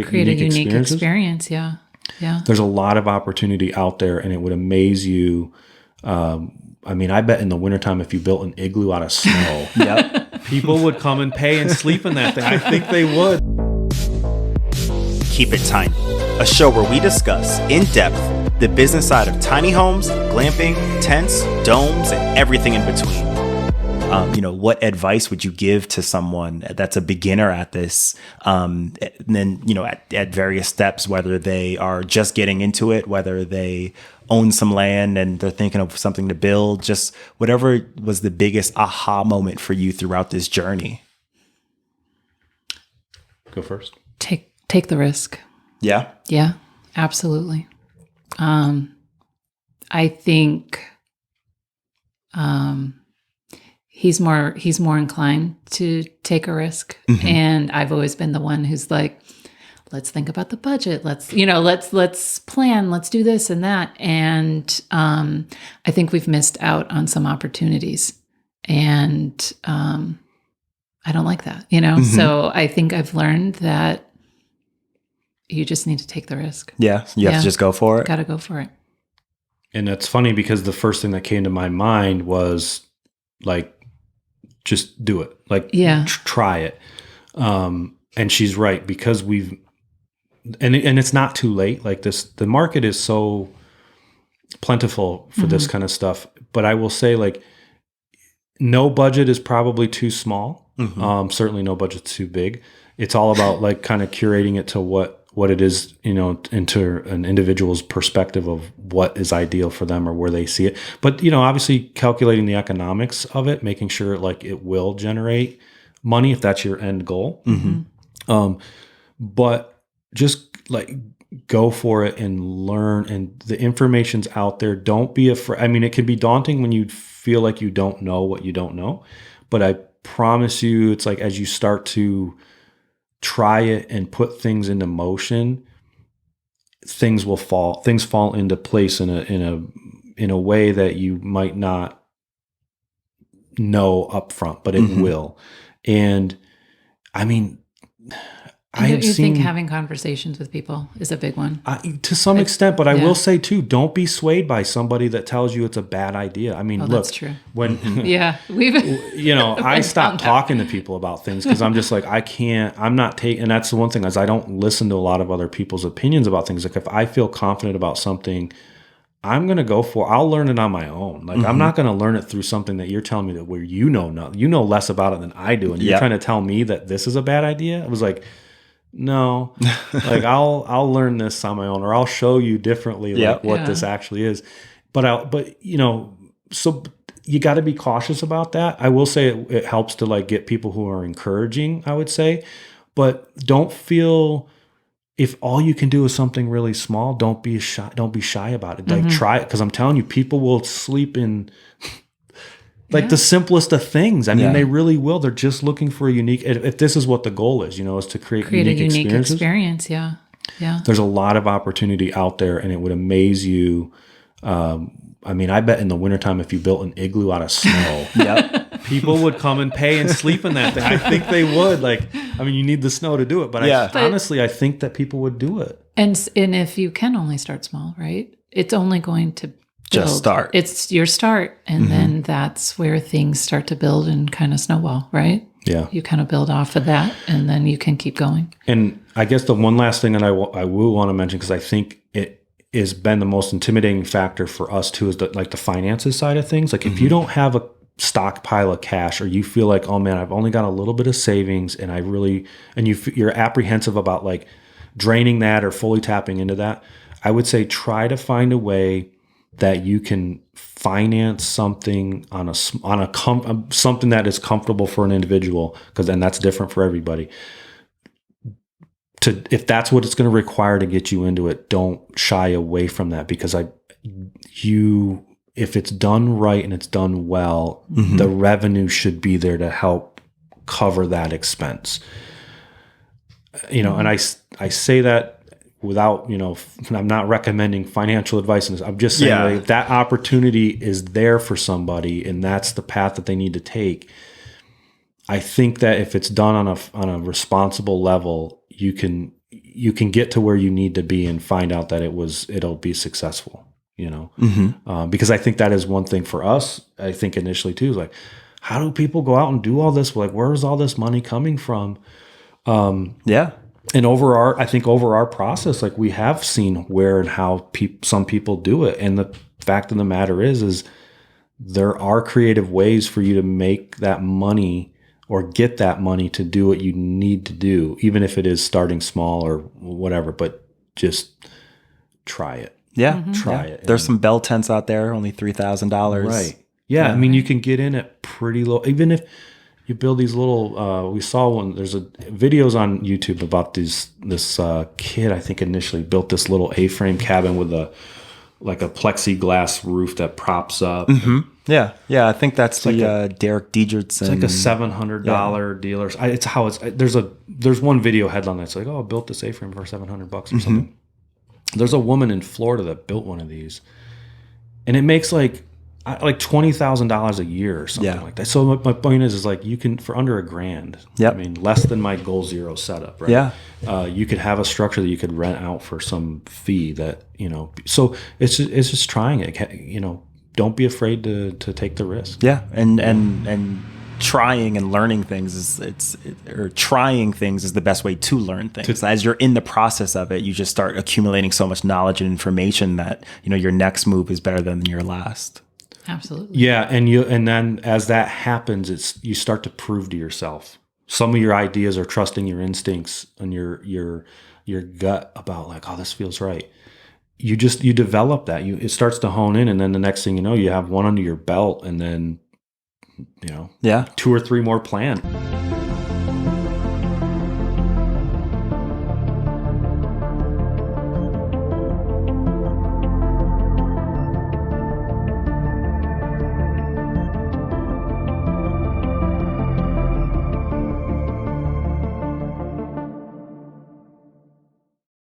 create a unique experiences. experience. Yeah. Yeah. There's a lot of opportunity out there, and it would amaze you. I mean, I bet in the wintertime, if you built an igloo out of snow, Yep. people would come and pay and sleep in that thing. I think they would. Keep It Tiny, a show where we discuss in depth the business side of tiny homes, glamping, tents, domes, and everything in between. What advice would you give to someone that's a beginner at this? And then, at various steps, whether they are just getting into it, whether they own some land and they're thinking of something to build, just whatever was the biggest aha moment for you throughout this journey. Go first. Take the risk. Yeah. Yeah, absolutely. I think, he's more inclined to take a risk. Mm-hmm. And I've always been the one who's like, let's think about the budget. Let's plan, let's do this and that. And I think we've missed out on some opportunities. And I don't like that, Mm-hmm. So I think I've learned that you just need to take the risk. Yeah. You have to just go for it. Got to go for it. And that's funny because the first thing that came to my mind was like, just do it. Like, try it. And she's right, because and it's not too late. Like the market is so plentiful for this kind of stuff. But I will say, like, no budget is probably too small. Mm-hmm. Certainly no budget's too big. It's all about like kind of curating it to what it is, into an individual's perspective of what is ideal for them or where they see it. But, obviously calculating the economics of it, making sure like it will generate money if that's your end goal. Mm-hmm. But just like go for it and learn, and the information's out there. Don't be afraid. I mean, it can be daunting when you feel like you don't know what you don't know, but I promise you, it's like, as you start to try it and put things into motion, things fall into place in a way that you might not know up front, but it will. And I mean, You think having conversations with people is a big one? To some extent, but I will say too, don't be swayed by somebody that tells you it's a bad idea. I mean, look, that's true. When we've I stop talking to people about things because I'm just like, I'm not taking, and that's the one thing, is I don't listen to a lot of other people's opinions about things. Like if I feel confident about something, I'm going to go I'll learn it on my own. Like I'm not going to learn it through something that you're telling me that where you know less about it than I do. And you're trying to tell me that this is a bad idea. I was like, no, like I'll learn this on my own, or I'll show you differently what this actually is. But so you got to be cautious about that. I will say it helps to like get people who are encouraging, I would say, but don't feel, if all you can do is something really small, don't be shy about it. Like try it. 'Cause I'm telling you, people will sleep in the simplest of things. I mean, they really will. They're just looking for a unique, if this is what the goal is, is to create a unique experience. Yeah. Yeah. There's a lot of opportunity out there, and it would amaze you. I mean, I bet in the wintertime, if you built an igloo out of snow, people would come and pay and sleep in that thing. I think they would. Like, I mean, you need the snow to do it, but honestly, I think that people would do it. And if you can only start small, right? It's only going to just start. It's your start. And then that's where things start to build and kind of snowball, right? Yeah. You kind of build off of that, and then you can keep going. And I guess the one last thing that I will want to mention, because I think it has been the most intimidating factor for us too, is the finances side of things. Like if you don't have a stockpile of cash, or you feel like, oh man, I've only got a little bit of savings, and you're apprehensive about like draining that or fully tapping into that, I would say try to find a way that you can finance something on something that is comfortable for an individual, because then that's different for everybody. If that's what it's going to require to get you into it, don't shy away from that, because if it's done right and it's done well, the revenue should be there to help cover that expense. And I say that without, I'm not recommending financial advice. I'm just saying if that opportunity is there for somebody and that's the path that they need to take, I think that if it's done on a responsible level, you can you can get to where you need to be and find out that it'll be successful, you know? Because I think that is one thing for us. I think initially too, is like, how do people go out and do all this? Like, where's all this money coming from? And over our process, like we have seen where and how some people do it. And the fact of the matter is there are creative ways for you to make that money or get that money to do what you need to do, even if it is starting small or whatever, but just try it. Yeah. Try it. There's some bell tents out there, only $3,000. Right. Yeah. I mean, you can get in at pretty low, even if you build these little, we saw one, there's videos on YouTube about this kid, I think initially built this little A-frame cabin with a plexiglass roof that props up. Yeah. I think that's Derek Diegertson. It's like a $700 deal. There's one video headline that's like, oh, I built this A-frame for $700 or something. There's a woman in Florida that built one of these, and it makes like $20,000 a year or something like that. So my point is like you can, for under $1,000. I mean, less than my Goal Zero setup, right? Yeah. You could have a structure that you could rent out for some fee that, you know. So it's just trying it. You know, don't be afraid to take the risk. Yeah, and trying and learning things trying things is the best way to learn things. As you're in the process of it, you just start accumulating so much knowledge and information that, you know, your next move is better than your last. Absolutely. Yeah, and then as that happens, you start to prove to yourself. Some of your ideas are trusting your instincts and your gut about like, oh, this feels right. You develop that. It starts to hone in, and then the next thing you know, you have one under your belt, and then, you know, 2 or 3 more planned.